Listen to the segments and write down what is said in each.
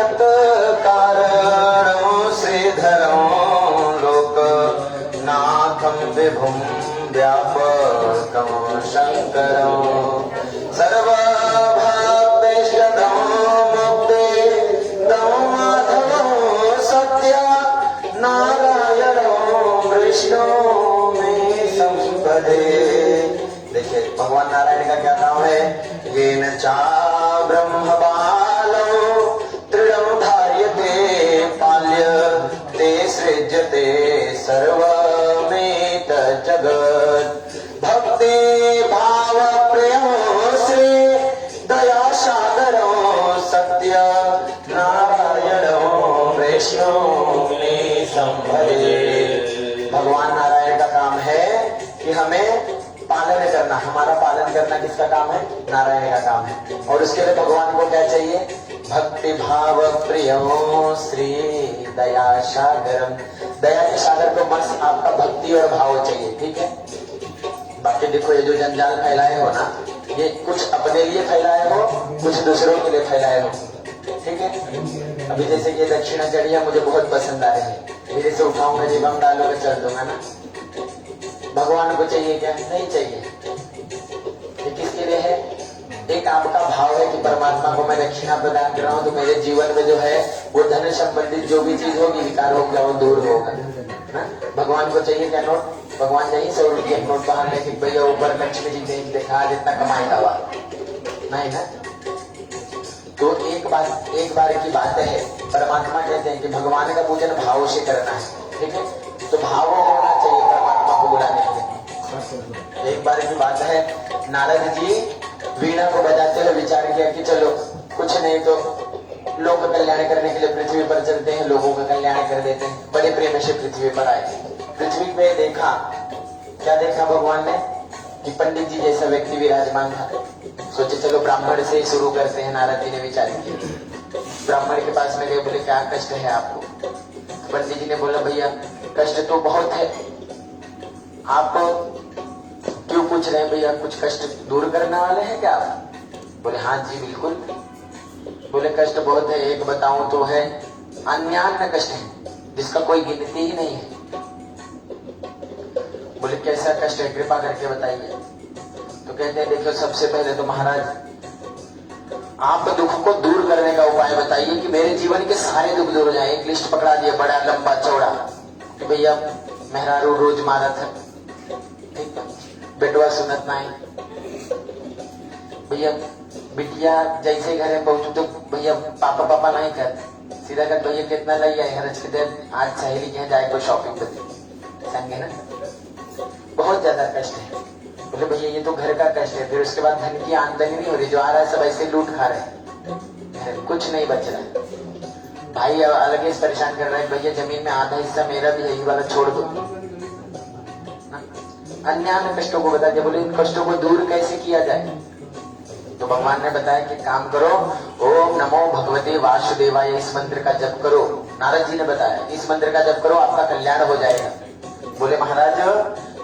जगत कारणं श्रीधरं लोकनाथं विभुं व्यापकं शङ्करं सर्वभावेशदं मुक्तिदं माधवं सत्य नारायणं विष्णु मे संपदे। देखिए भगवान नारायण का क्या नाम है? येन चा ब्रह्म बालो दृढ़ं धार्यते पाल्य ते सृज्यते सर्वमेत जगत् भक्ति भाव प्रियं श्री दया सागरं सत्य नारायणं वैष्णो मे संभजे। भगवान नारायण का काम है कि हमें पालन करना, हमारा पालन करना किसका काम है? नारायण का काम है। और उसके लिए भगवान को क्या चाहिए? भक्ति भाव प्रियो श्री दया सागरम। दया के सागर को बस आपका भक्ति और भाव चाहिए, ठीक है। बाकी देखो ये जो जंजाल फैलाए हो ना, ये कुछ अपने लिए फैलाए हो, कुछ दूसरों के लिए फैलाए हो, ठीक है। अभी जैसे ये दक्षिणाचर्या मुझे बहुत पसंद आ रही है, धीरे से उठाऊंगा जी बम डालूंगा चल दूंगा ना। भगवान को चाहिए क्या? नहीं चाहिए। ये किसके लिए है? एक आपका भाव है कि परमात्मा को मैं दक्षिणा प्रदान कर रहा हूँ तो मेरे जीवन में जो है वो धन संबंधित जो भी चीज होगी, विकार होगा, वो दूर होगा। भगवान को चाहिए क्या नोट? भगवान चाहिए 100 रुपये नोट बाहर लेके भैया ऊपर लक्ष्मी जी देख देखा जितना कमाएगा हुआ नहीं ना। तो एक बार की बात है, परमात्मा कहते हैं कि भगवान का पूजन भाव से करना है, ठीक है। तो भाव होना चाहिए परमात्मा को बुलाने के लिए। एक बार की बात है, नारद जी वीणा को बजाते हुए विचार किया कि चलो कुछ नहीं तो लोक कल्याण करने के लिए पृथ्वी पर चलते हैं, लोगों का कल्याण कर देते हैं। बड़े प्रेम से पृथ्वी पर आए। पृथ्वी पे देखा, क्या देखा भगवान ने? कि पंडित जी जैसा व्यक्ति विराजमान था। सोचे चलो ब्राह्मण से ही शुरू करते हैं। नारद जी ने विचार किया, ब्राह्मण के पास में गए, बोले क्या कष्ट है आपको? पंडित जी ने बोला भैया कष्ट तो बहुत है, आप क्यों पूछ रहे हैं भैया? कुछ कष्ट दूर करने वाले हैं क्या आप? बोले हाँ जी बिल्कुल। बोले कष्ट बहुत है, एक बताऊं तो है अन्यान्य कष्ट है जिसका कोई गिनती ही नहीं है। बोले कैसा कष्ट है, कृपा करके बताइए। तो कहते हैं देखो सबसे पहले तो महाराज आप दुख को दूर करने का उपाय बताइए कि मेरे जीवन के सारे दुख दूर हो जाए। एक लिस्ट पकड़ा दिया बड़ा लंबा चौड़ा कि भैया मेहरारू रोज मारत है, ठीक है, बेटवा सुनत नहीं, भैया बिटिया जैसे घर में पहुंचू तो भैया पापा नहीं कर, सीधा कर भैया कितना लग आए हरज के देर आज सहेली के जाए कोई शॉपिंग पे संगे ना। बहुत ज्यादा कष्ट है। बोले भैया ये तो घर का कष्ट है, फिर उसके बाद धन की आमदनी नहीं हो रही, जो आ रहा है सब ऐसे लूट खा रहे हैं, कुछ नहीं बच रहा है। भाई अलग ही परेशान कर रहे हैं, भैया जमीन में आधा हिस्सा मेरा भी है, ये वाला छोड़ दो। अन्य कष्टों को बता दिया। बोले इन कष्टों को दूर कैसे किया जाए? तो भगवान ने बताया कि काम करो, ओम नमो भगवते वासुदेवाय, इस मंत्र का जप करो। नारद जी ने बताया इस मंत्र का जप करो आपका कल्याण हो जाएगा। बोले महाराज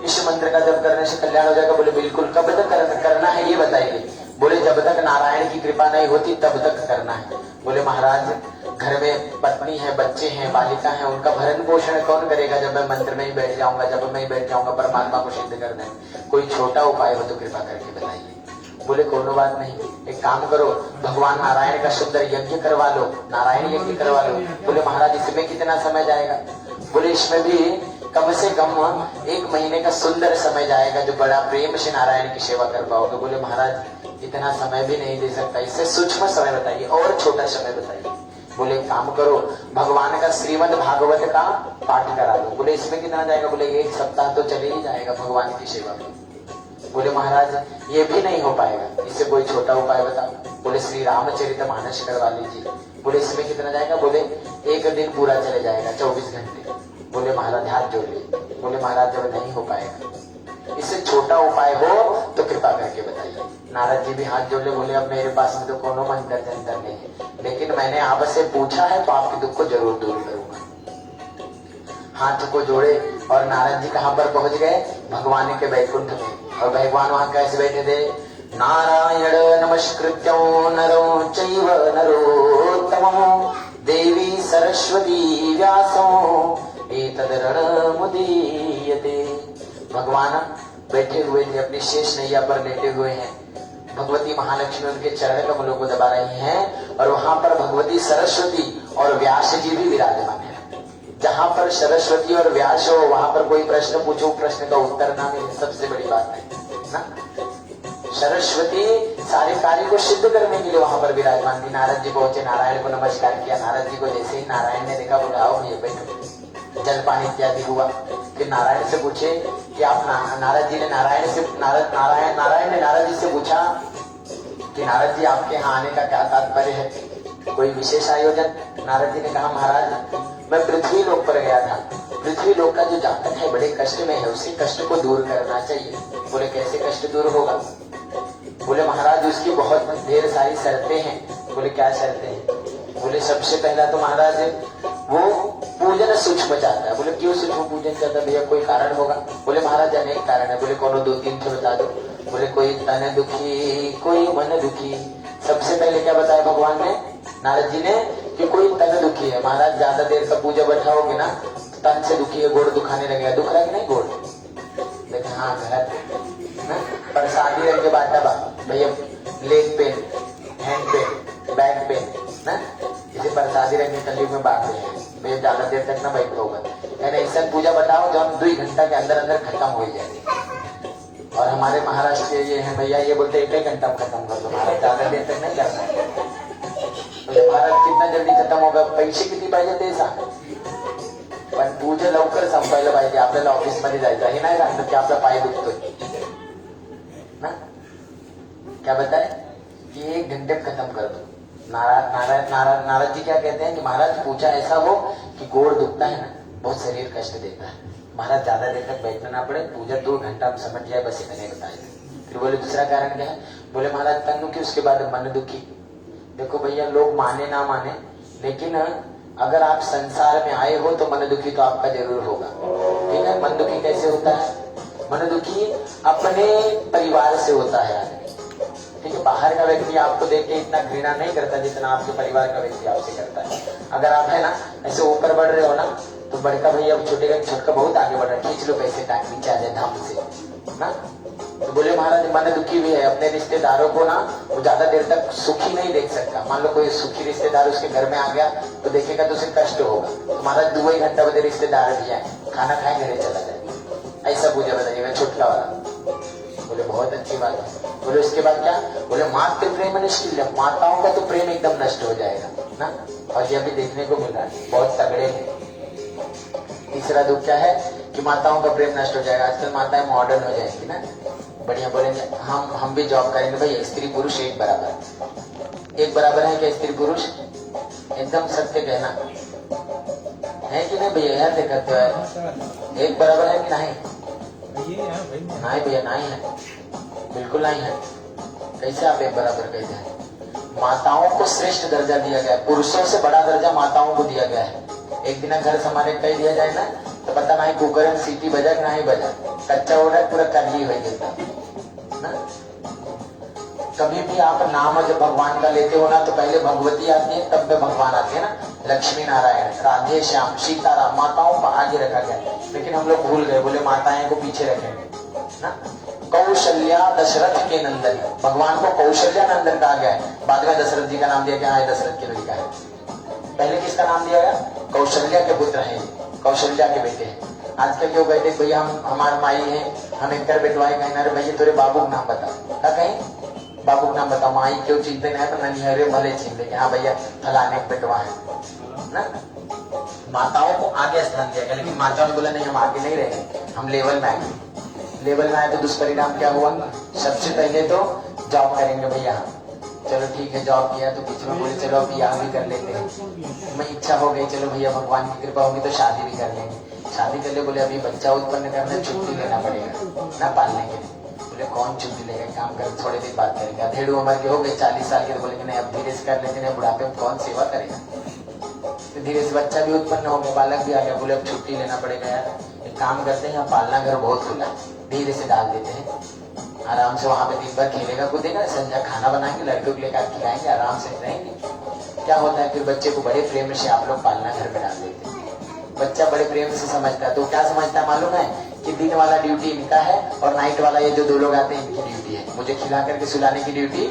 इस मंत्र का जप करने से कल्याण हो जाएगा? बोले बिल्कुल। कब तक करना है ये बताइए? बोले जब तक नारायण की कृपा नहीं होती तब तक करना है। बोले महाराज घर में पत्नी है, बच्चे हैं, बालिका है, उनका भरण पोषण कौन करेगा जब मैं मंत्र में ही बैठ जाऊंगा, जब मैं ही बैठ जाऊंगा परमात्मा को सिद्ध करने? कोई छोटा उपाय हो तो कृपा करके बताइए। बोले कोनो बात नहीं, एक काम करो भगवान नारायण का सुंदर यज्ञ करवा लो, नारायण यज्ञ करवा लो। बोले महाराज इसमें कितना समय जाएगा? बोले इसमें भी कम से कम 1 महीने का सुंदर समय जाएगा जो बड़ा प्रेम से नारायण की सेवा कर पाओगे। बोले महाराज इतना समय भी नहीं दे सकता, इससे सूक्ष्म समय बताइए और छोटा समय बताइए। बोले काम करो भगवान का श्रीमद् भागवत का पाठ करा लो। बोले इसमें कितना जाएगा? बोले 1 सप्ताह तो चले ही जाएगा भगवान की सेवा में। बोले महाराज ये भी नहीं हो पाएगा, इससे कोई छोटा उपाय बताओ। बोले श्री रामचरितमानस करवा लीजिए। बोले इसमें कितना जाएगा? बोले 1 दिन पूरा चले जाएगा, 24 घंटे। बोले महाराज हाथ जोड़ लीजिए। बोले महाराज जब नहीं हो पाएगा, इससे छोटा उपाय हो तो कृपा करके बताइए। नारद जी भी हाथ जोड़ ले। बोले अब मेरे पास में तो कोनो मंत्र जंतर नहीं है, लेकिन मैंने आपसे पूछा है तो आपके दुख को जरूर दूर करूंगा। हाथ को जोड़े और नारद जी कहां पर पहुंच गए? भगवान के वैकुंठ में। और भगवान वहां कैसे बैठे थे? नारायण नमस्कृत्यो नरो चैव नरोत्तमं देवी सरस्वती व्यासो एतदरणमुदीयते। भगवान बैठे हुए थे, अपनी शेष नैया पर लेटे हुए हैं। भगवती महालक्ष्मी उनके चरण कमलों को दबा रही हैं और वहां पर भगवती सरस्वती और व्यास जी भी विराजमान है। जहां पर सरस्वती और व्यास हो वहां पर कोई प्रश्न पूछो, प्रश्न का उत्तर ना मिले, सबसे बड़ी बात है ना। सरस्वती सारे कार्य को सिद्ध करने के लिए वहां पर विराजमान थी। नारद जी पहुंचे, नारायण को नमस्कार किया। नारद जी को जैसे ही नारायण ने देखा, बोला आओ ये बैठो। जलपान इत्यादि हुआ। फिर नारायण से पूछे कि आप नारद जी ने नारायण ने नारद जी से पूछा कि नारद जी आपके यहाँ आने का क्या तात्पर्य है, कोई विशेष आयोजन। नारद जी ने कहा महाराज मैं पृथ्वी लोक पर गया था, पृथ्वी लोक का जो जातक है बड़े कष्ट में है, उसी कष्ट को दूर करना चाहिए। बोले कैसे कष्ट दूर होगा? बोले महाराज उसकी बहुत ढेर सारी शर्तें हैं। बोले क्या शर्तें हैं? बोले सबसे पहला तो महाराज वो पूजन सूक्ष्म चाहता है। बोले क्यों सूक्ष्म पूजन चाहता है भैया, कोई कारण होगा? बोले महाराज अनेक कारण है। बोले कौन? 2-3 तो बता दो। बोले कोई तन दुखी, कोई मन दुखी। सबसे पहले क्या बताया भगवान ने, नारद जी ने, कि कोई तन दुखी है। महाराज ज्यादा देर का पूजा बैठाओगे ना तन से दुखी है, गोड़ दुखाने लगेगा। दुख रहा है कि नहीं गोड़? देखा हाँ घर पर शादी रंग के बाटा बा भैया, leg pain, hand pain, back pain ना, इसे प्रसादी रंग के कलयुग में बांट रहे हैं भैया, ज्यादा देर तक ना बैठ होगा। यानी ऐसा पूजा बताओ जो हम 2 घंटा के अंदर अंदर खत्म हो जाए। और हमारे महाराष्ट्र ये है भैया, ये बोलते 1 घंटा में खत्म कर दो महाराज, ज्यादा देर तक नहीं करना। म्हणजे महाराज कितना जल्दी खत्म होगा, पैसे किती पाहिजे ते सांग, पण पूजा लवकर संपायला पाहिजे। आपल्याला ऑफिस मध्ये जायचं हे नाही सांगत की आपला पाय दुखतोय ना, क्या बताए कि 1 घंटे में खत्म कर दो। नारद जी क्या कहते हैं कि महाराज पूजा ऐसा हो कि गोड़ दुखता है ना, बहुत शरीर कष्ट देता है, महाराज ज्यादा देर तक बैठना ना पड़े, पूजा 2 घंटा में समझ जाए, बस इतने बताए। फिर बोले दूसरा कारण क्या है? बोले महाराज तन दुखी, उसके बाद मन दुखी। देखो भैया लोग माने ना माने, लेकिन अगर आप संसार में आए हो तो मन दुखी तो आपका जरूर होगा। ठीक है, मन दुखी कैसे होता है? मन दुखी अपने परिवार से होता है आदमी। ठीक है, बाहर का व्यक्ति आपको देख के इतना घृणा नहीं करता जितना आपके परिवार का व्यक्ति आपसे करता है। अगर आप है ना ऐसे ऊपर बढ़ रहे हो ना, तो बड़का भैया छोटका बहुत आगे बढ़ रहा है, खींच लो पैसे टाइम नीचे आ जाए धाम से ना। तो बोले महाराज मन दुखी भी है, अपने रिश्तेदारों को ना वो ज्यादा देर तक सुखी नहीं देख सकता। मान लो कोई सुखी रिश्तेदार उसके घर में आ गया तो देखेगा तो उसे कष्ट होगा। तो महाराज 2 घंटा बजे रिश्तेदार भी आए, खाना खाए घरे चला जाए, ऐसा पूजा बताइएगा छोटका वाला। बोले बहुत अच्छी बात है। बोले उसके बाद क्या? बोले मातृ प्रेम निष्ठिल्य, माताओं का तो प्रेम एकदम नष्ट हो जाएगा ना, और ये अभी देखने को मिल रहा है, बहुत तगड़े हैं। तीसरा दुख क्या है कि माताओं का प्रेम नष्ट हो जाएगा। आजकल माताएं मॉडर्न हो जाएंगी ना, बढ़िया बोलेंगे हम भी जॉब करेंगे भैया, स्त्री पुरुष एक बराबर है क्या? स्त्री पुरुष एकदम सत्य कहना है कि नहीं भैया? यार देखते हो एक बराबर है कि नहीं? नहीं भैया नहीं है, बिल्कुल नहीं है। कैसे आप एक बराबर कहते हैं? माताओं को श्रेष्ठ दर्जा दिया गया है, पुरुषों से बड़ा दर्जा माताओं को दिया गया है। एक दिन घर संभाले कह दिया जाए ना तो पता नहीं कुकर में सीटी बजा कि नहीं बजा, कच्चा हो रहा है पूरा करली हो जाता ना। कभी भी आप नाम जब भगवान का लेते हो ना तो पहले भगवती आती है, तब भगवान आते हैं ना। लक्ष्मी नारायण, राधे श्याम, सीताराम, माताओं को आगे रखा गया, लेकिन हम लोग भूल गए, बोले माताएं को पीछे रखेंगे ना। कौशल्या दशरथ के नंदन, भगवान को कौशल्या नंदन कहा गया है, बाद में दशरथ जी का नाम दिया गया है, दशरथ के लिखा है। पहले किसका नाम दिया गया? कौशल्या के पुत्र हैं, कौशल्या के बेटे हैं। आजकल क्यों कहते भैया हम हमारे माई है, हम इनकर बेटवाए कहीं ना, भैया तेरे बाबू का नाम बता, क्या कहीं बाबू का नाम बताओ, माई क्यों चिंते नहीं तो ननिहरे भले छीन लेंगे, हाँ भैया फलाने बेटवा है ना। माताओं को आगे स्थान दिया गया, लेकिन माताओं ने बोला नहीं हम आगे नहीं रहेंगे, हम लेवल में आए। लेवल में आए तो दुष्परिणाम क्या हुआ? सबसे पहले तो जॉब करेंगे भैया, चलो ठीक है जॉब किया तो बीच में बोले चलो अब ब्याह भी कर लेते हैं। मैं इच्छा हो गई चलो भैया भगवान की कृपा होगी तो शादी भी कर लेंगे। शादी कर ले, बोले अभी बच्चा उत्पन्न करने छुट्टी लेना पड़ेगा ना पालने के लिए। बोले कौन छुट्टी लेगा, काम कर थोड़े दिन बात करेगा। 1.5 उम्र के हो गए, 40 साल के, तो बोले नहीं अब धीरे से कर लेते हैं, बुढ़ापे में कौन सेवा करेगा। तो धीरे से बच्चा भी उत्पन्न हो गया, बालक भी आ गया, बोले अब छुट्टी लेना पड़ेगा यार, एक काम करते हैं यहाँ पालना घर बहुत खुला है, धीरे से डाल देते हैं, आराम से वहां पे दिन भर खेलेगा कूदेगा, संध्या खाना बनाएंगे, लड़कियों को लेकर खिलाएंगे, आराम से रहेंगे। क्या होता है फिर बच्चे को बड़े प्रेम से आप लोग पालना घर में डाल देते हैं। बच्चा बड़े प्रेम से समझता है, तो क्या समझता है मालूम है कि दिन वाला ड्यूटी इनका है और नाइट वाला ये जो 2 लोग आते हैं इनकी ड्यूटी है। मुझे खिला करके सुलाने की ड्यूटी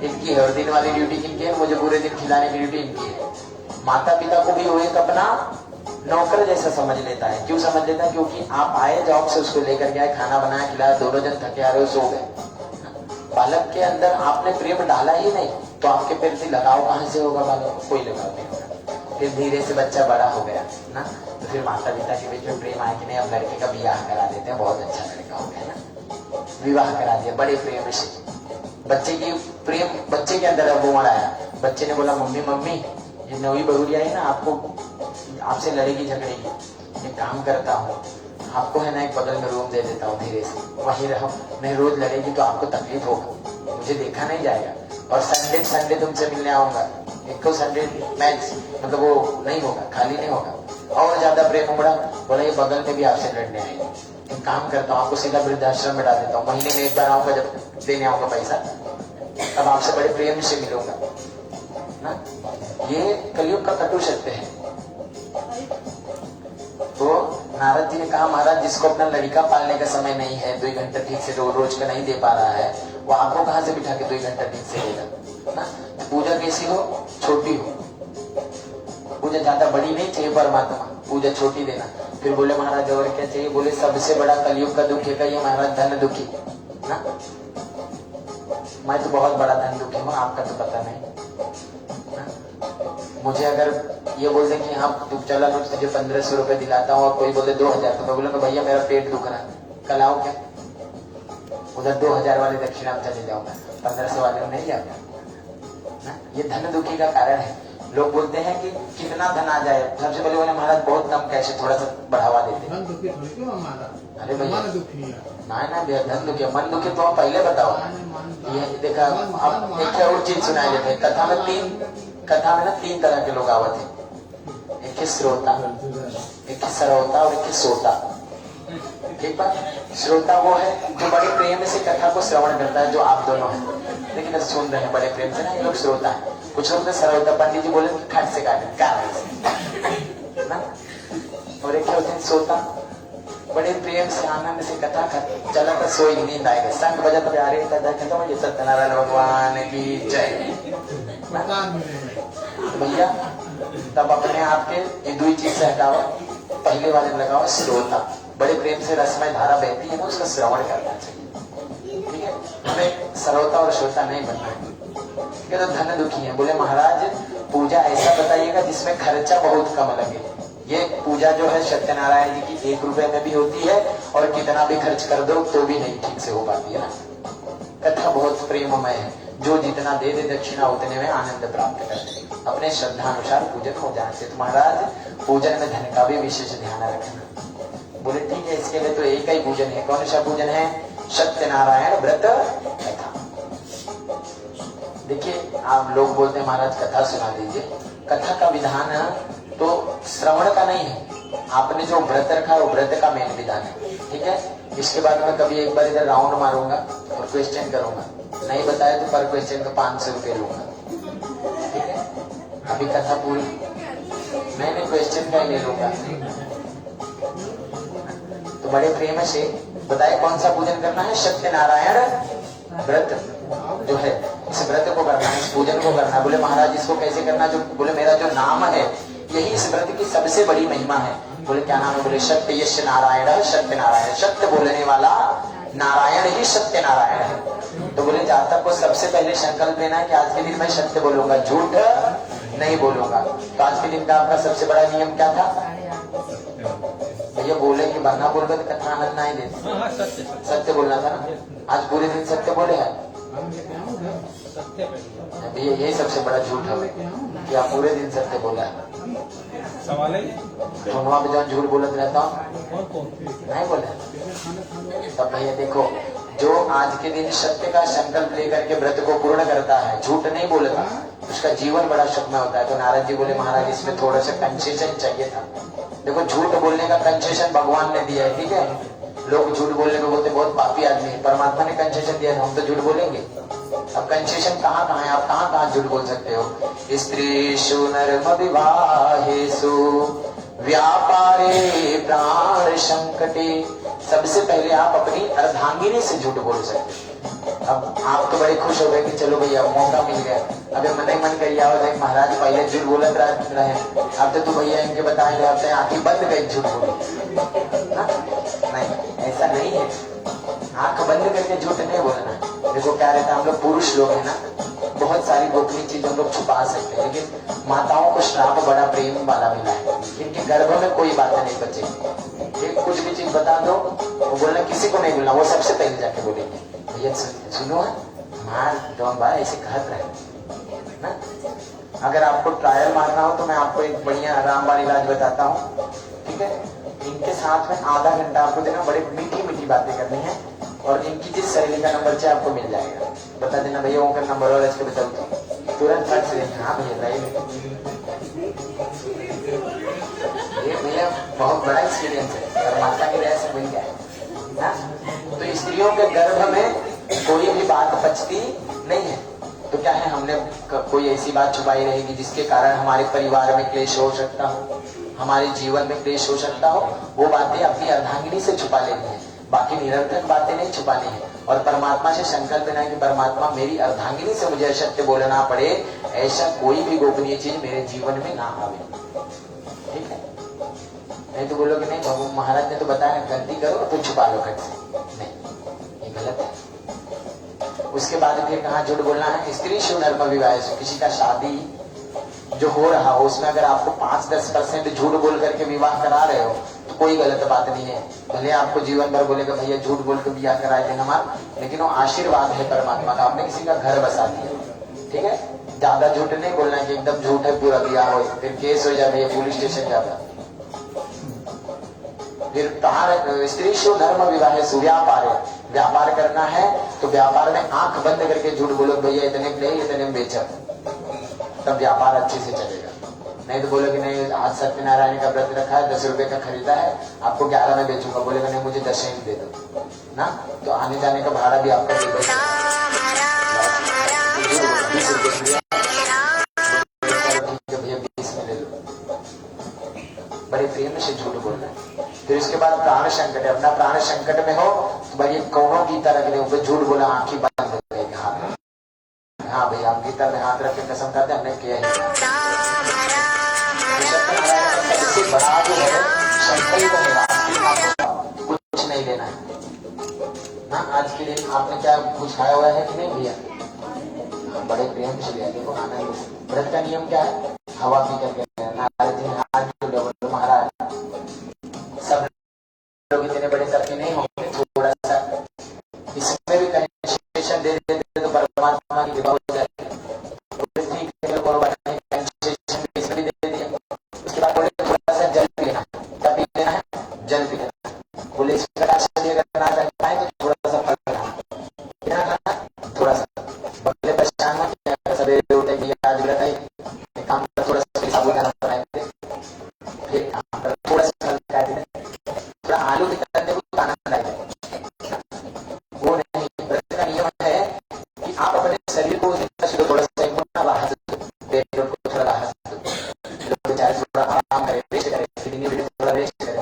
इनकी है और दिन वाली ड्यूटी किनकी है, मुझे पूरे दिन खिलाने की ड्यूटी इनकी है। माता पिता को भी वो एक अपना नौकर जैसा समझ लेता है। क्यों समझ लेता है? क्योंकि आप आए जॉब से, उसको लेकर के आए, खाना बनाया खिलाया, दोनों जन थके आ रहे हो, सो गए। बालक के अंदर आपने प्रेम डाला ही नहीं तो आपके प्रति लगाव कहां से होगा? बालक को कोई लगाव नहीं होगा। फिर धीरे से बच्चा बड़ा हो गया ना, तो फिर माता पिता के बीच में प्रेम आया कि नहीं, अब लड़के का विवाह करा देते हैं, बहुत अच्छा लड़का हो गया ना, विवाह करा दिया बड़े प्रेम से। बच्चे की प्रेम, बच्चे के अंदर अब उमड़ आया। बच्चे ने बोला मम्मी मम्मी ये नवी बहुरिया है ना, आपसे लड़ेगी झगड़ेगी, एक काम करता हूँ, आपको है ना एक बगल में रूम दे देता हूँ, धीरे से वहीं रहो, नहीं रोज लड़ेगी तो आपको तकलीफ होगा, मुझे देखा नहीं जाएगा, और संडे संडे तुमसे मिलने आऊंगा, एक तो संडे मैच मतलब वो नहीं होगा, खाली नहीं होगा। और ज्यादा प्रेम उमड़ा, बोला ये बगल में भी आपसे लड़ने आएंगे, एक काम करता हूँ आपको सीधा वृद्धाश्रम में डाल देता हूँ, महीने में एक बार आऊंगा, जब देने आऊंगा पैसा तब आपसे बड़े प्रेम से मिलूंगा ना। ये कलयुग का कटु सत्य है। तो नारद जी ने कहा महाराज जिसको अपना लड़का पालने का समय नहीं है, 2 घंटा ठीक से रोज का नहीं दे पा रहा है, वो आपको कहां से बिठा के 2 घंटा ठीक से देगा ना। पूजा कैसी हो? छोटी हो। पूजा ज्यादा बड़ी नहीं चाहिए परमात्मा, पूजा छोटी देना। फिर बोले महाराज और क्या चाहिए? बोले सबसे बड़ा कलयुग का दुख है ये महाराज धन दुखी ना। मैं तो बहुत बड़ा धन दुखी हूँ, आपका तो पता नहीं ना? मुझे अगर ये बोल दे कि हाँ तू चला मैं तुझे 1500 रुपए दिलाता हूँ, और कोई बोले 2000, तो मैं बोलूंगा भैया मेरा पेट दुख रहा है, कल आओ क्या? उधर 2000 वाले दक्षिणा में चले जाऊंगा, 1500 वाले में नहीं जाऊंगा ना। ये धन दुखी का कारण है। लोग बोलते हैं कि कितना धन आ जाए, सबसे पहले बोले महाराज बहुत कम कैसे, थोड़ा सा बढ़ावा देते। अरे भैया ना भैया धन दुखी, मन दुखी तो आप पहले बताओ। ये देखा, अब एक और चीज सुनाई देते हैं कथा में ना 3 तरह के लोग आवत है, एक है श्रोता, एक है सरवता और एक है सोता। ठीक बात। श्रोता वो है जो बड़े प्रेम से कथा को श्रवण करता है, जो आप दोनों हैं, लेकिन सुन रहे हैं बड़े प्रेम से ना, ये लोग श्रोता है। कुछ लोग सरवता, पंडित जी बोले खट से काटे ना, और एक होते हैं सोता, बड़े प्रेम से आनंद से कथा चला तो सोई नींद आएगा, संग बजा तो आ रही कथा खत्म हो, सत्यनारायण भगवान की जय। भैया तब अपने आप के ये 2 चीज से हटाओ, पहले वाले में लगाओ श्रोता, बड़े प्रेम से रसमय धारा बहती है ना, उसका श्रवण करना चाहिए। ठीक है, हमें श्रोता और श्रोता नहीं बनना है। ठीक है, तो धन दुखी है। बोले महाराज पूजा ऐसा बताइएगा जिसमें खर्चा बहुत कम लगे। ये पूजा जो है सत्यनारायण जी की 1 रुपए में भी होती है, और कितना भी खर्च कर दो तो भी नहीं ठीक से हो पाती है ना। कथा बहुत प्रेममय है, जो जितना दे दे दक्षिणा उतने में आनंद प्राप्त करते, अपने श्रद्धा अनुसार पूजन हो जाने से। तो महाराज पूजन में धन का भी विशेष ध्यान रखना। बोले ठीक है, इसके लिए तो एक ही पूजन है। कौन सा पूजन है? सत्यनारायण व्रत कथा। देखिए आप लोग बोलते हैं महाराज कथा सुना दीजिए, कथा का विधान तो श्रवण का नहीं है, आपने जो व्रत रखा है वो व्रत का मेन विधान है। ठीक है, इसके बाद मैं कभी एक बार इधर राउंड मारूंगा और क्वेश्चन करूंगा, नहीं बताया तो पर क्वेश्चन का 500 रुपये लूंगा। ठीक है, अभी कथा पूरी मैंने क्वेश्चन का ही ले लूंगा। तो बड़े प्रेम से बताए कौन सा पूजन करना है? सत्यनारायण व्रत जो है, इस व्रत को करना है, इस पूजन को करना है। बोले महाराज इसको कैसे करना? जो बोले मेरा जो नाम है यही इस व्रत की सबसे बड़ी महिमा है। बोले क्या नाम है? बोले सत्य यश नारायण, सत्य नारायण, सत्य बोलने वाला नारायण ही सत्य नारायण है। तो बोले जहां तक को सबसे पहले संकल्प लेना है कि आज के दिन मैं सत्य बोलूंगा, झूठ नहीं बोलूंगा। तो आज के दिन का आपका सबसे बड़ा नियम क्या था? भैया बोले कि बना बोल गए तो कथा आनंद नहीं देते, सत्य बोलना था ना। आज पूरे दिन सत्य बोले हैं, यही सबसे बड़ा झूठ है कि आप पूरे दिन सत्य बोला है। सवाल है वहां पे जब झूठ बोलते रहता हूँ नहीं बोले, तब भैया देखो जो आज के दिन सत्य का संकल्प लेकर के व्रत को पूर्ण करता है, झूठ नहीं बोलता, उसका जीवन बड़ा सुखमय होता है। तो नारद जी बोले महाराज इसमें थोड़ा सा कंसेशन चाहिए था। देखो झूठ बोलने का कंसेशन भगवान ने दिया है। ठीक है, लोग झूठ बोलने को बोलते बहुत पापी आदमी है, परमात्मा ने कंसेशन दिया, हम तो झूठ बोलेंगे। अब कंसेशन कहाँ कहाँ है? आप कहाँ कहाँ झूठ बोल सकते हो? स्त्रीषु नर्म विवाहेषु व्यापारे प्राण संकटे। सबसे पहले आप अपनी अर्धांगिनी से झूठ बोल सकते। अब आप तो बड़े खुश हो गए कि चलो भैया मौका मिल गया। अबे मन ही मन करिए आवत महाराज पहले झूठ बोलत रहे, अब तो तू भैया इनके बताए जाते हैं आंखें बंद कर झूठ बोलो। नहीं, ऐसा नहीं है। आंख बंद करके झूठ नहीं बोलना। देखो क्या रहता है, हम लोग पुरुष लोग हैं ना, बहुत सारी गोपनीय चीज हम लोग छुपा सकते हैं, लेकिन माताओं को श्राप बड़ा प्रेम वाला मिला है। इनके गर्भ में कोई बात नहीं बचेगी। एक कुछ भी चीज बता दो, वो बोलना किसी को नहीं बोलना, वो सबसे पहले जाके बोलेंगे भैया सुनो मार डॉन भाई ऐसे कहत रहे ना। अगर आपको ट्रायल मारना हो तो मैं आपको एक बढ़िया रामबाण इलाज बताता हूँ, ठीक है। इनके साथ में आधा घंटा आपको देना, बड़ी मीठी मीठी बातें करनी है, और इनकी जिस सहेली का नंबर चाहिए आपको मिल जाएगा। बता देना भैया उनका नंबर और इसके बताओ तो तुरंत फट से देना। हाँ भैया ये भैया बहुत बड़ा एक्सपीरियंस है, और माता की वजह से मिल गया ना। तो स्त्रियों के गर्भ में कोई भी बात बचती नहीं है। तो क्या है, हमने कोई ऐसी बात छुपाई रहेगी जिसके कारण हमारे परिवार में क्लेश हो सकता हो, हमारे जीवन में क्लेश हो सकता हो, वो बातें अपनी अर्धांगिनी से छुपा लेनी है। बाकी निरर्थक बातें नहीं छुपानी है। और परमात्मा से संकल्प लेना है कि परमात्मा मेरी अर्धांगिनी से मुझे सत्य बोलना पड़े, ऐसा कोई भी गोपनीय चीज मेरे जीवन में ना आवे, ठीक है। नहीं तो बोलोगे नहीं बाबू महाराज ने तो बताया गलती करो तो छुपा लो खट से, नहीं, ये गलत है। उसके बाद फिर कहा झूठ बोलना है। स्त्री शु नर्म विवाह, किसी का शादी जो हो रहा हो उसमें अगर आपको 5-10% झूठ बोल करके विवाह करा रहे हो तो कोई गलत बात नहीं है। भले आपको जीवन भर बोलेगा भैया झूठ बोल के विवाह कराए थे हमारा, लेकिन वो आशीर्वाद है परमात्मा का, आपने किसी का घर बसा दिया, ठीक है। ज्यादा झूठ नहीं बोलना कि एकदम झूठ है पूरा विवाह हो, फिर केस हो जाए भैया पुलिस स्टेशन जाता। फिर कहा स्त्री शु धर्म विवाह व्यापार है, व्यापार करना है तो व्यापार में आंख बंद करके झूठ बोलो भैया इतने में नहीं इतने में बेचा, तब व्यापार अच्छे से चलेगा। नहीं तो बोलोगे नहीं आज सत्यनारायण का व्रत रखा है 10 रुपए का खरीदा है आपको 11 में बेचूंगा, बोलेगा नहीं मुझे 10 ही दे दो ना, तो आने जाने का भाड़ा भी आपका दे दो। भैया 20 में ले लो, बड़े प्रेम से झूठ बोलना है। फिर इसके बाद प्राण संकट है, अपना प्राण संकट में हो तो भाई कौनों गीता रख ले ऊपर झूठ बोला आंखी बंद हो गई हाथ में। हाँ भैया हम गीता में हाथ रख के कसम खाते हमने किया ही सबसे बड़ा जो है संकल्प है, कुछ नहीं लेना है ना। आज के दिन आपने क्या कुछ खाया हुआ है कि नहीं भैया, बड़े प्रेम से लिया। देखो आनंद व्रत का नियम क्या है, हवा पी करके महाराज सब लोग इतने बड़े करके नहीं होंगे, थोड़ा सा इसमें भी कंसेशन दे देते तो परमात्मा की कृपा हो जाएगी। ठीक है कंसेशन इसमें भी दे दिया। उसके बाद बोले थोड़ा सा जल पी लेना, क्या पी लेना है, जल पी लेना। बोले इस प्रकार से करना चाहता है तो थोड़ा सा फल खाना, थोड़ा सा बगले परेशान मत किया, सवेरे उठे कि आज व्रत है काम कर, थोड़ा सा साबुदाना बनाए थे, फिर काम कर थोड़ा सा फल खाए थे, थोड़ा आलू की तरह देखो आनंद आएगा। वो नहीं, व्रत का नियम है कि आप अपने शरीर को थोड़ा सा राहत दो, पेट को थोड़ा राहत दो, बेचारे थोड़ा आराम करें, रेस्ट करें, थोड़ा रेस्ट करें।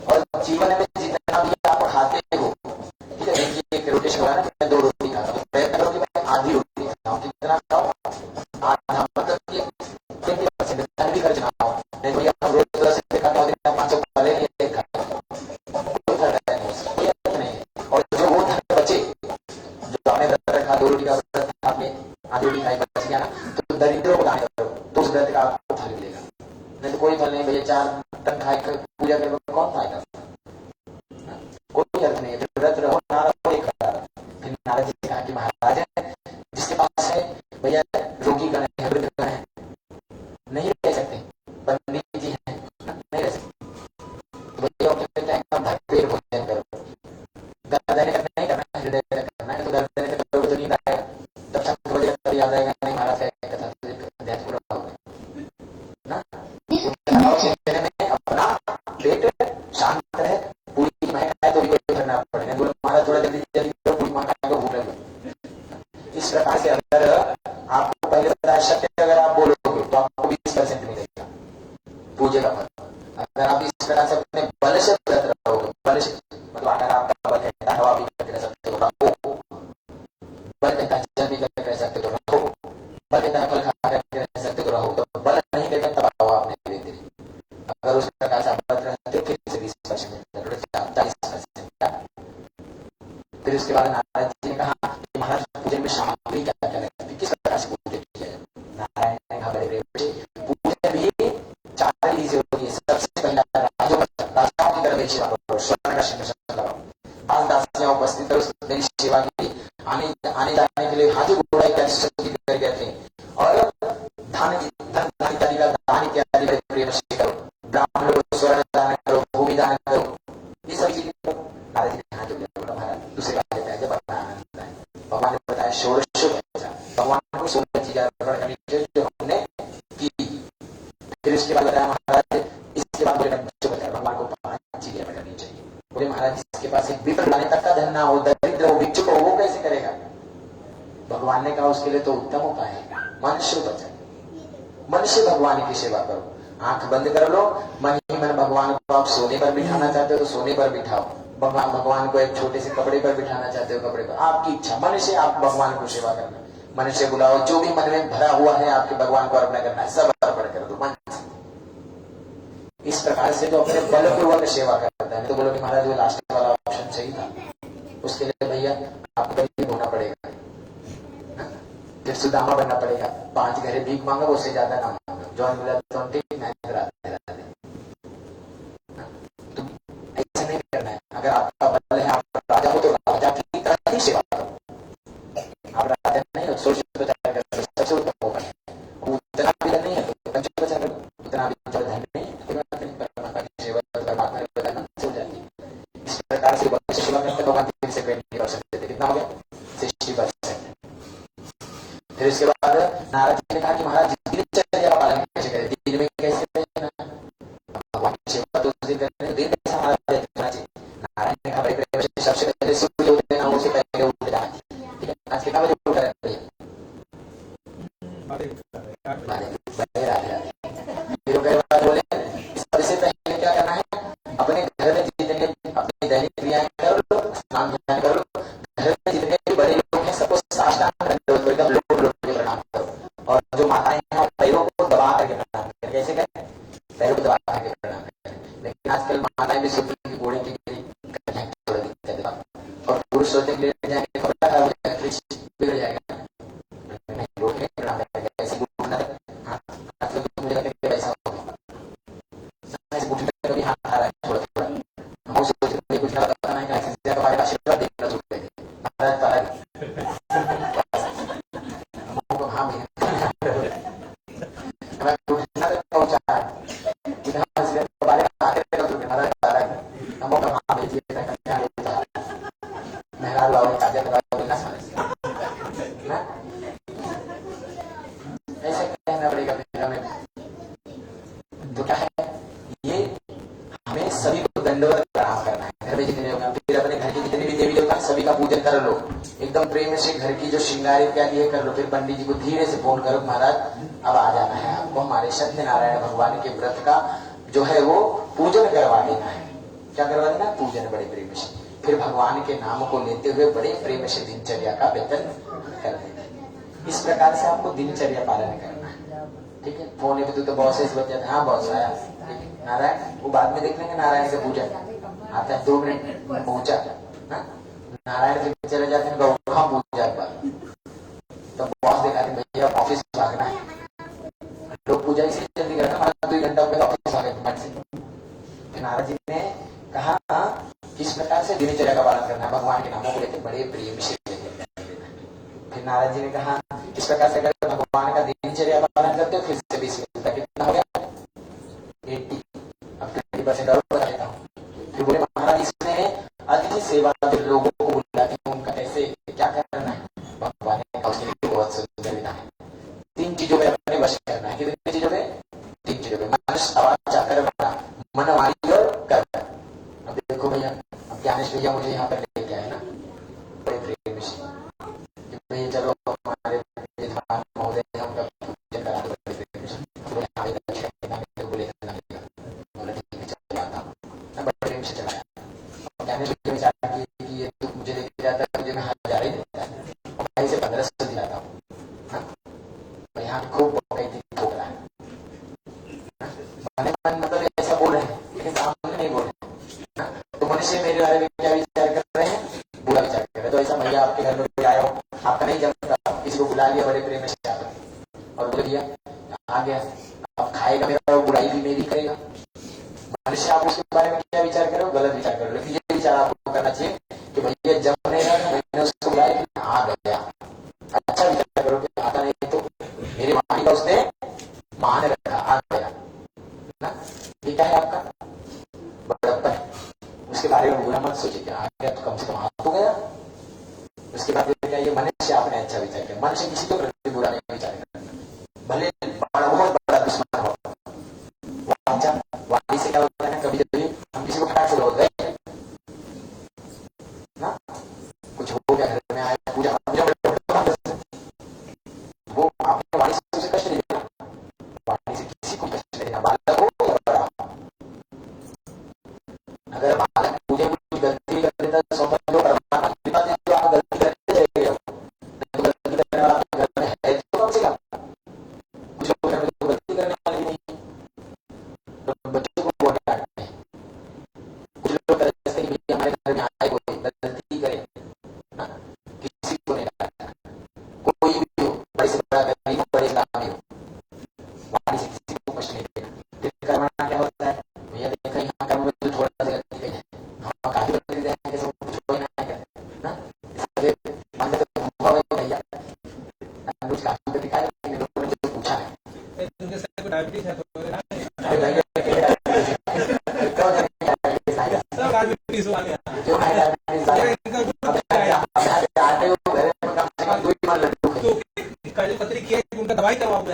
और जीवन में जितना भी आप खाते हो, ठीक है, एक रोटेशन हो रहा है ना, मैं 2 रोटी खाता हूँ, प्रयत्न करो कि मैं आधी रोटी खाऊं, कितना खाओ आधा, मतलब कि 20% भी खर्च ना हो। नहीं भैया हम रोज 10 रुपये खाता हूँ 500 वाले नहीं खाता, कोई फर्क नहीं। और जो वो धन बचे, जो आपने व्रत रखा 2 रोटी का व्रत आपने आधी रोटी खाई बच गया ना, तो दरिद्रों को दान करो तो उस व्रत का आपको फल मिलेगा। नहीं तो कोई फल नहीं भैया, 4 टन खाए पूजा करने में कौन फायदा, कोई अर्थ नहीं है। व्रत रहो ना रहो एक हजार। फिर नारद जी ने कहा कि महाराज जिसके पास है भैया रोगी गण है, वृद्ध गण है, नहीं रह सकते, पंडित जी हैं नहीं रह सकते, भैया भरपेट भोजन करो, गर्दन नहीं करना, हृदय करना है। तो गर्दन करोगे तो नींद आएगा, तब 7 बजे तक याद आएगा नहीं महाराज कथा अध्याय पूरा हो गया ना। अपना पेट शांत रहे, पूरी महंगा है तो भी कोई करना पड़ेगा, बोलो महाराज थोड़ा जल्दी जल्दी करो, पूरी महंगा को भूख लगे। इस प्रकार से अगर आप आपको पहले बताया सत्य अगर आप बोलोगे तो आपको 20% मिलेगा पूजे का फल। अगर आप इस प्रकार से अपने बल से व्रत रहोगे, बल से मतलब अगर आपका बल कहता है हवा भी करके रह सकते हो रहो, बल कहता है जल भी करके रह सकते हो रहो, बल कहता है फल खा करके रह सकते हो रहो, तो बल नहीं कहता तब आओ आपने धीरे धीरे। अगर उस प्रकार से आप व्रत रहते हो फिर से 20% 40%। फिर उसके बाद नारद जी ने कहा कि महाराज पूजन में सामग्री क्या क्या रहती है, किस प्रकार से पूजन किया जाए। नारायण ने कहा बड़े पूजन भी 4 चीजें होती है। सबसे पहला राजाओं की तरह सेवा करो, स्वर्ण का सिंहासन लगाओ, दास दासियां उपस्थित करो मेरी सेवा के लिए, आने जाने के लिए हाथी घोड़ा इत्यादि सब करके रखें, और धन इत्यादि का दान इत्यादि बड़े प्रेम से करो, ब्राह्मणों को स्वर्ण दान करो, भूमि दान करो, ये सभी चीजें करो। नारद जी ने हाथ जोड़ा महाराज दूसरी बात कहता है जब आनंद है। भगवान ने बताया षोडशो भगवान को 16 चीजें अर्पण करनी चाहिए जो हमने की। फिर इसके बाद बताया महाराज, इसके बाद बताया भगवान को 5 चीजें अर्पण करनी चाहिए। बोले महाराज जिसके पास एक विप्र लाने तक का धन ना हो, दरिद्र हो, भिक्षुक हो, वो कैसे करेगा। भगवान ने कहा उसके लिए तो उत्तम उपाय है मनुष्य बचन, मनुष्य भगवान की सेवा करो। आंख बंद कर लो, मन ही मन भगवान को आप सोने पर बिठाना चाहते हो तो सोने पर बिठाओ, भगवान को एक छोटे से कपड़े पर बिठाना चाहते हो कपड़े पर, आपकी इच्छा। मन से आप भगवान को सेवा करना, मन से बुलाओ, जो भी मन में भरा हुआ है आपके भगवान को अर्पण करना है, सब अर्पण कर दो मन से। इस प्रकार से जो अपने बलपूर्वक सेवा करता है। तो बोलो कि महाराज वो लास्ट वाला ऑप्शन सही था, उसके लिए भैया आपको गरीब होना पड़ेगा, फिर सुदामा बनना पड़ेगा, 5 घरे भीख मांगा, उससे ज्यादा ना मांगा, जॉन मिला तो ठीक नहीं तो ऐसा नहीं करना है। अगर आपका बल है, आप राजा हो तो राजा की तरह ही सेवा करो। आप राजा नहीं हो, सोच विचार कर सबसे उत्तम होगा। उतना भी नहीं है तो पंचोपचार करो, उतना भी धन नहीं परमात्मा की सेवा परमात्मा ने बताना हो जाती है। इस प्रकार से सेवा करते भगवान 20% देते, कितना हो गया 60%। फिर इसके बाद नारद जी ने कहा कि महाराज दिनचर्या का पालन कैसे करें, दिन में कैसे रहना, भगवान की सेवा तो उस दिन करने, दिन में कैसा रहना चाहिए। नारायण ने कहा भाई प्रेम से सबसे पहले सूर्य उदय ना उससे पहले उठ जाना, ठीक है। आज कितना बजे उठ रहे हैं, बोले सबसे पहले क्या करना है, अपने घर में जितने अपनी दैनिक क्रियाएं कर लो, स्नान ध्यान कर लो, घर में जितने भी बड़े लोग हैं सबको साष्टांग दंडवत एकदम लोट के प्रणाम करो, और जो माताएं हैं पैरों को दबा करके प्रणाम करें। कैसे करें, पैरों को दबा करके प्रणाम करें। लेकिन आजकल माताएं भी सोचती है घोड़े के और पुरुष सोचने के लिए जाएंगे कपड़ा खराब हो जाएगा, बिगड़ जाएगा, नहीं लोट के प्रणाम करेंगे। ऐसे घुटना ऐसा ऐसे घुटने कभी हाथ आ रहा है थोड़ा थोड़ा, हम सोच रहे कुछ ना बताना है कि हमारे आशीर्वाद देखना छूट गए महाराज तारा हाँ भैया घुटना तक पहुंचा है महाराज तारा हम हाँ भेजिए मेहरा लाओ चादर लगाओ ना ऐसे कहना पड़ेगा हमें। तो क्या है ये, हमें सभी को दंडवत प्रणाम करना है। घर में जितने लोग हैं, फिर अपने घर के जितने भी देवी देवता सभी का पूजन कर लो, एकदम प्रेम से घर की जो श्रृंगार इत्यादि है कर लो। फिर पंडित जी को धीरे से फोन करो, महाराज अब आ जाना है, आपको हमारे सत्यनारायण भगवान के व्रत का जो है वो पूजन करवा देना है। क्या करवा देना, पूजन बड़े प्रेम से। फिर भगवान के नाम को लेते हुए बड़े प्रेम से दिनचर्या का वेतन कर देना। इस प्रकार से आपको दिनचर्या पालन करना है, ठीक है। फोन पे तो बॉस से बच जाता है, हाँ बॉस आया, नारायण वो बाद में देख लेंगे, नारायण से पूजा आता है 2 मिनट पहुंचा, नारायण से चले जाते हैं कहाँ पूजा एक बार, तो बॉस दिखाते भैया ऑफिस भागना है, लोग पूजा इसलिए जल्दी करना 2 घंटा ऑफिस आ गए। नारद जी ने कहा किस प्रकार से दिनचर्या का पालन करना है, भगवान के नामों को लेकर बड़े प्रेम से। फिर नारद जी ने कहा इस प्रकार से अगर भगवान का दिनचर्या का पालन करते हो फिर से 20 मिनट कितना हो गया 80, अब 20% और बता देता हूँ। फिर बोले महाराज इसमें अतिथि सेवा जो लोगों को बुलाते हैं उनका कैसे क्या करना है, भगवान ने कहा उसके लिए बहुत सुंदर विधान है। 3 चीजों में अपने वश करना है। कितनी चीजों में, 3 चीजों में, मनुष्य आवाज चाकर मनवाणी और कर्म। अब देखो भैया, अब ज्ञानेश भैया मुझे यहाँ पर लेके आए ना बड़े प्रेम से, चलो हमारे विद्वान महोदय उनका पूजन करा दो बड़े प्रेम से। बोले हाँ दक्षिणा देना है, तो बोले इतना लगेगा। बोला ठीक है चल जाता हूँ। मैं बड़े प्रेम से चला गया। कहने लगे विचार कि ये तो मुझे लेके जाता है, मुझे मैं 1000 ही देता है और भाई से 1500 दिलाता हूँ। यहाँ खूब ठोक रहा है। मन मतलब ऐसा बोल रहे हैं लेकिन सामने नहीं बोल रहे। तो मनुष्य मेरे बारे में क्या विचार कर रहे हैं? बुरा विचार कर रहे हैं। तो ऐसा भैया आपके घर में आया हो, आपका नहीं जमता, किसी को बुला लिया बड़े प्रेम से आकर और बोल दिया आ गया, अब खाएगा मेरा, बुराई भी मेरी करेगा। मनुष्य आप उसके बारे में क्या विचार करो? गलत विचार करो। लेकिन ये विचार आपको करना चाहिए कि भैया जब मैंने उसको बुलाया आ गया। अच्छा विचार करो कि आता नहीं तो मेरी वाणी का उसने मान रखा, आ गया ना। ये क्या है आपका बड़प्पन है। उसके बारे में बुरा मत सोचिए, आ गया तो कम से कम आ तो गया। उसके बाद क्या ये मनुष्य आपने अच्छा विचार किया। मनुष्य किसी के प्रति बुरा नहीं विचार करता, भले बहुत बड़ा दुश्मन हो। वाणी से क्या होता है, कभी कभी हम किसी को फटाक से बोल गए ना, कुछ हो गया घर में, आया पूजा वो आपने वाणी से उसे कष्ट नहीं देना। वाणी से किसी को कष्ट नहीं देना, बालक हो या बड़ा हो। अगर बालक पूजा में गलती कर देता तो समझ लो परमात्मा की बात है, तो आप गलती करते जाइए। गलती करने वाला आपके घर में है तो कम से कम, कुछ लोग घर में तो गलती करने वाले नहीं, तो बच्चों को बहुत डांटते हैं। कुछ लोग तरह से हमारे घर में आए कोई गलती करे ना, किसी को नहीं डांटता। कोई भी हो, बड़े से बड़ा गरीब हो, बड़े से आदमी हो, वाणी से किसी को कष्ट नहीं देना। फिर कर्मणा क्या होता है, भैया देखा यहाँ कर्म में तो थोड़ा सा गलती गई है, हम काफी गलती देंगे कैसे कुछ हो ना है ना। इसलिए मान लो अनुभव है भैया कुछ काफी गलती का है, लोगों ने जो पूछा है तुमके साथ को डायबिटीज है तो सब डायबिटीज वाले जो है डायबिटीज आटे हो घर में कम से कम 2 ही लड्डू तो काली पत्री किया उनका दवाई करवाओगे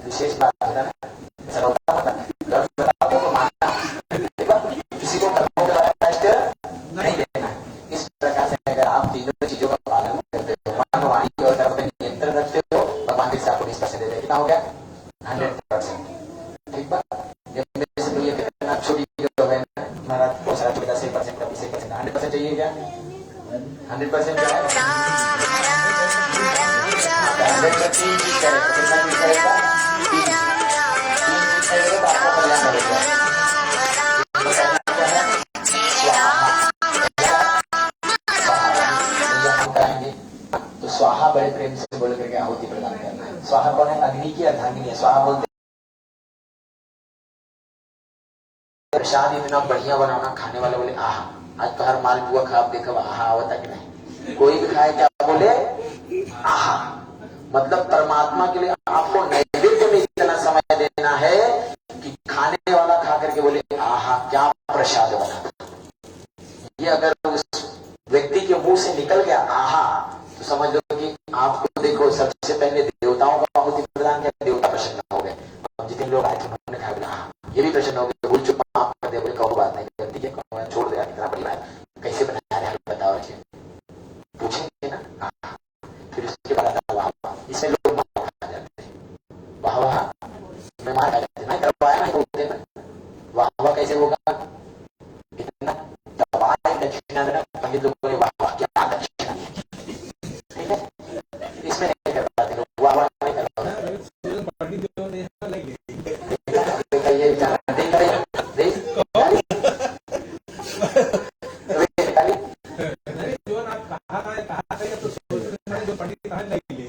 विशेष बात होता है किसी को कष्ट नहीं देना। इस प्रकार से अगर आप तीनों चीजों का पालन करते हो, मन वाणी और कर्म पे नियंत्रण रखते हो, भगवान कृष्ण आपको 20% दे देगा। कितना हो गया? 100%। ठीक बात। जब मेरे से ये कितना छोटी वीडियो है हमारा बहुत सारा छोटा 10% का 20% 100% चाहिए क्या? 100% क्या है? 100% तो स्वाहा बड़े प्रेम से बोल करके आहुति प्रदान करना है। स्वाहा कौन है? अग्नि की अर्धांगिनी है। स्वाहा बोलते प्रसाद इतना बढ़िया बनाना, खाने वाले बोले आहा आज तो हर मालपुआ खा, आप देखो आहा आवता कि नहीं। कोई भी खाए क्या बोले आहा, मतलब परमात्मा के लिए आपको नैवेद्य में इतना समय देना है कि खाने वाला खा करके बोले आहा क्या प्रसाद बना। ये अगर उस व्यक्ति के मुंह से निकल गया आहा, तो समझ लो कि आपको देखो सबसे पहले देवताओं का आहुति प्रदान किया, देवता प्रसन्न हो गए। अब जितने लोग आए थे उन्होंने कहा बोला ये भी प्रसन्न हो गए, भूल चुप माफ कर दे। बोले कहो बात नहीं, गलती है छोड़ दे, कितना बड़ी बात, कैसे बनाया रहे बताओ जी, पूछेंगे ना। फिर उसके बाद आता वाह वाह, इसमें लोग मार खा जाते हैं। वाह वाह मैं मार खा जाते नहीं करवाया नहीं बोलते ना, वाह वाह कैसे होगा? इतना दवाई दक्षिणा देना, पंडित लोग बोले वाह वाह क्या दक्षिणा, ठीक है इसमें नहीं कर पाते लोग, वाह वाह नहीं कर पाते।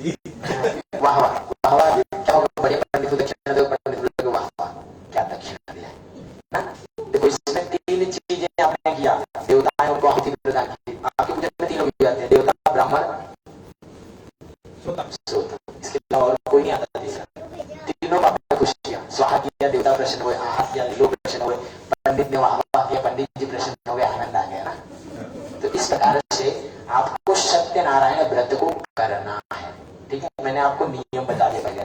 ये किया, देवता प्रसन्न हुए, आहत किया, लोग प्रसन्न हुए, पंडित ने वाह किया, पंडित जी प्रसन्न हो गए, आनंद आ गया ना। तो इस प्रकार से आपको सत्यनारायण व्रत को करना है। ठीक है, मैंने आपको नियम बता दिया पहले।